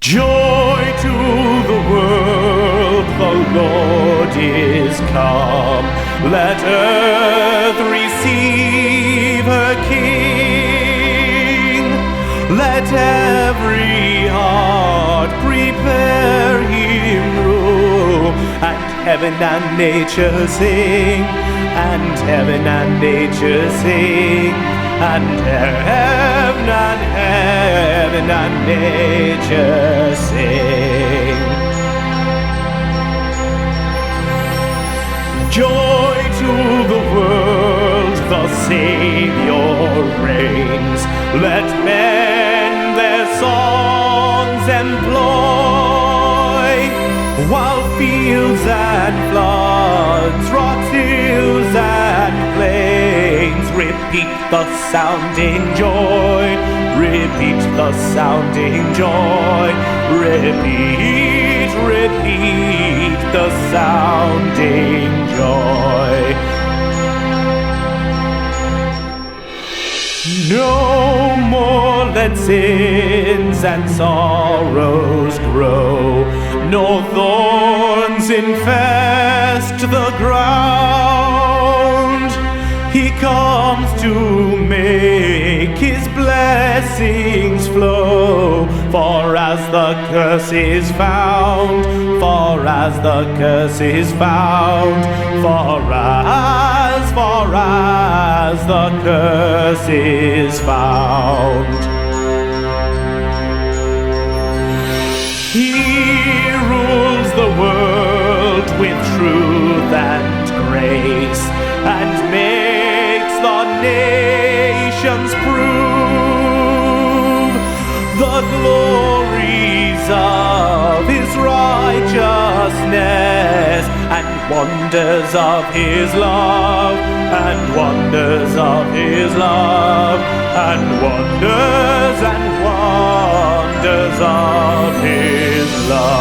Joy to the world, the Lord is come. Let earth receive her King. Let every heart prepare him room. And heaven and nature sing, and heaven and nature sing, and heaven and nature sing. Joy to the world, the Savior reigns. Let men their songs employ, while fields and floods, rocks, hills and plains repeat the sounding joy, repeat the sounding joy, repeat, repeat the sounding joy. No more let sins and sorrows grow, nor thorns infest the ground. He comes to make his blessings flow, for as the curse is found, for as the curse is found, for as the curse is found. He rules the world with truth and grace, and makes the nations prove the glories of his righteousness, and wonders of his love, and wonders of his love, and wonders of his love.